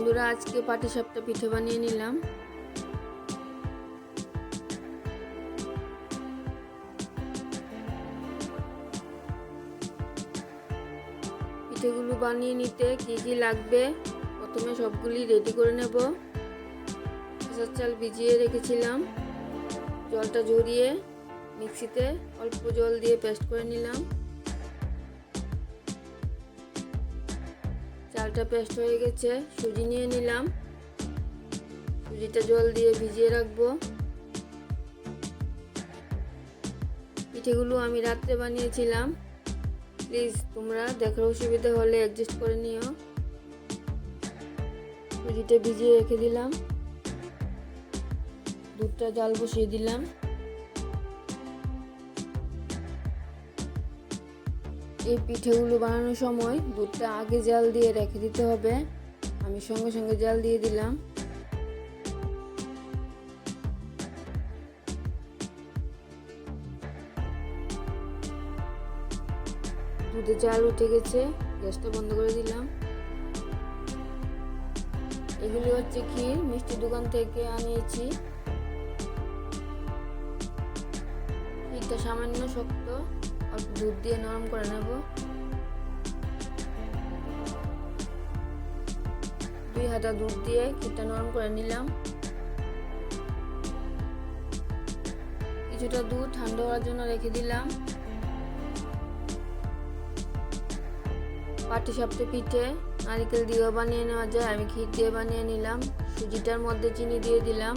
বন্ধুরা, আজকে পাটিসাপটা পিঠে বানিয়ে নিলাম। পিঠেগুলো বানিয়ে নিতে কি কি লাগবে প্রথমে সবগুলি রেডি করে নেব। খেসার চাল ভিজিয়ে রেখেছিলাম, জলটা ঝরিয়ে মিক্সিতে অল্প জল দিয়ে পেস্ট করে নিলাম। চালটা পেস্ট হয়ে গেছে, সুজি নিয়ে নিলাম, সুজিটা জল দিয়ে ভিজিয়ে রাখবো। পিঠেগুলো আমি রাত্রে বানিয়েছিলাম, প্লিজ তোমরা দেখার অসুবিধা হলে অ্যাডজাস্ট করে নিও। সুজিটা ভিজিয়ে রেখে দিলাম, দুধটা জাল বসিয়ে দিলাম। এই পিঠেগুলো বানানোর সময় দুধটা আগে জাল দিয়ে রেখে দিতে হবে। আমি সঙ্গে সঙ্গে জাল দিয়ে দিলাম। দুধে জাল উঠে গেছে, গ্যাসটা বন্ধ করে দিলাম। এগুলি হচ্ছে ক্ষীর, মিষ্টি দোকান থেকে আনিয়েছি। ক্ষীরটা সামান্য শক্ত, অল্প দুধ দিয়ে নরম করে নেব। 2 হাতা দুধ দিয়ে ক্ষীরটা নরম করে নিলাম। কিছুটা দুধ ঠান্ডা হওয়ার জন্য রেখে দিলাম। পাটিসাপটা পিঠে নারকেল দিয়েও বানিয়ে নেওয়া যায়, আমি ক্ষীর দিয়ে বানিয়ে নিলাম। সুজিটার মধ্যে চিনি দিয়ে দিলাম।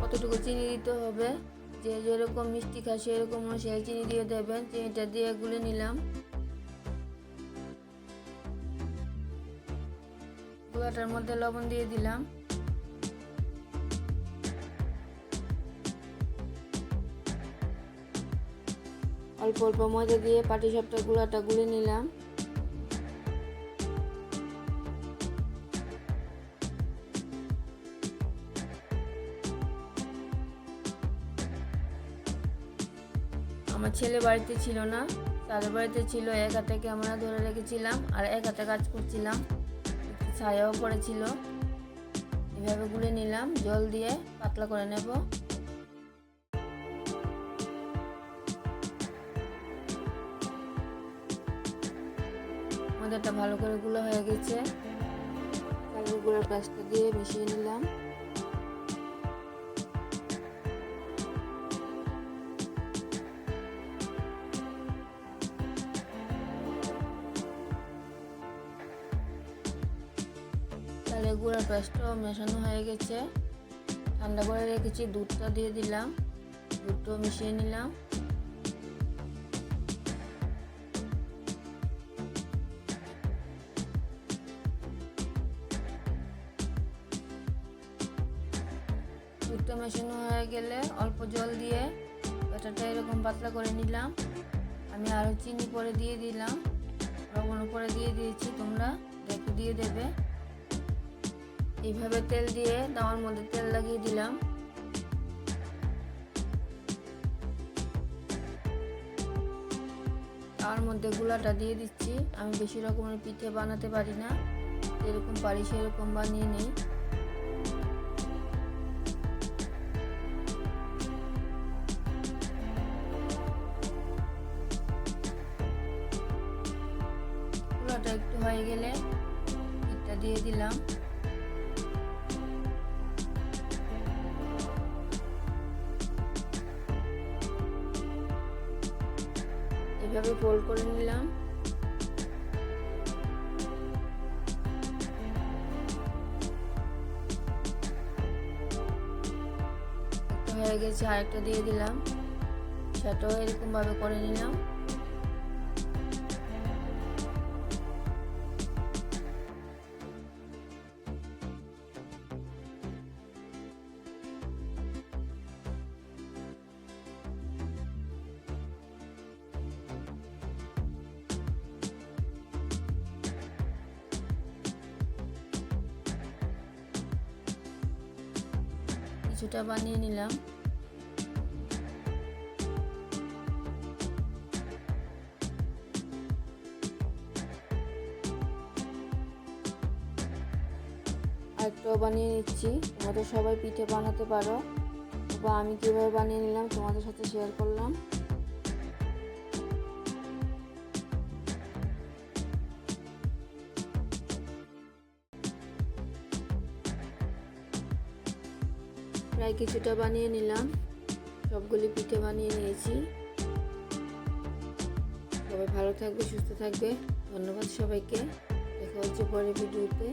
কতটুকু চিনি দিতে হবে, যে যেরকম মিষ্টি খায় সেরকম অনুসারে চিনি দিয়ে দেবেন। চিনিটা দিয়ে গুলে নিলাম। গুঁড়াটার মধ্যে লবণ দিয়ে দিলাম। অল্প অল্প ময়দা দিয়ে পাটিসাপটা গুঁড়াটা গুলে নিলাম। আমার ছেলে বাড়িতে ছিল না, তাদের বাড়িতে ছিল। এক হাতে ক্যামেরা ধরে রেখেছিলাম আর এক হাতে কাজ করছিলাম, একটু ছায়াও পড়েছিল। এভাবে গুলে নিলাম, জল দিয়ে পাতলা করে নেব। ময়দাটা ভালো করে গুলো হয়ে গেছে, চালের গুঁড়ার পেস্টটা দিয়ে মিশিয়ে নিলাম। চালের গুঁড়ার পেস্টটাও মেশানো হয়ে গেছে। ঠান্ডা করে রেখেছি, দুধটা দিয়ে দিলাম, দুধটাও মিশিয়ে নিলাম। দুধটা মেশানো হয়ে গেলে অল্প জল দিয়ে ব্যাটারটা এরকম পাতলা করে নিলাম। আমি আরও চিনি পরে দিয়ে দিলাম, লবণও পরে দিয়ে দিয়েছি, তোমরা দেখে দিয়ে দেবে। এইভাবে তেল দিয়ে তাওয়ার মধ্যে তেল লাগিয়ে দিলাম। তার মধ্যে গুলাটা দিয়ে দিচ্ছি। আমি বেশি রকমের পিঠে বানাতে পারি না, যেরকম পারি সেরকম বানিয়ে নিই। গুলাটা একটু হয়ে গেলে পিঠটা দিয়ে দিলাম। এভাবে ফোল্ড করে নিলাম। একটা হয়ে গেছে, আরেকটা দিয়ে দিলাম, সেটাও এরকম ভাবে করে নিলাম। কিছুটা বানিয়ে নিলাম। আরেকটাও বানিয়ে নিচ্ছি। তোমরা সবাই পিঠে বানাতে পারো, বা আমি কীভাবে বানিয়ে নিলাম তোমাদের সাথে শেয়ার করলাম। প্রায় কিছুটা বানিয়ে নিলাম, সবগুলি পিঠে বানিয়ে নিয়েছি। সবাই ভালো থাকবে, সুস্থ থাকবে। ধন্যবাদ সবাইকে। দেখা হচ্ছে পরের ভিডিওতে।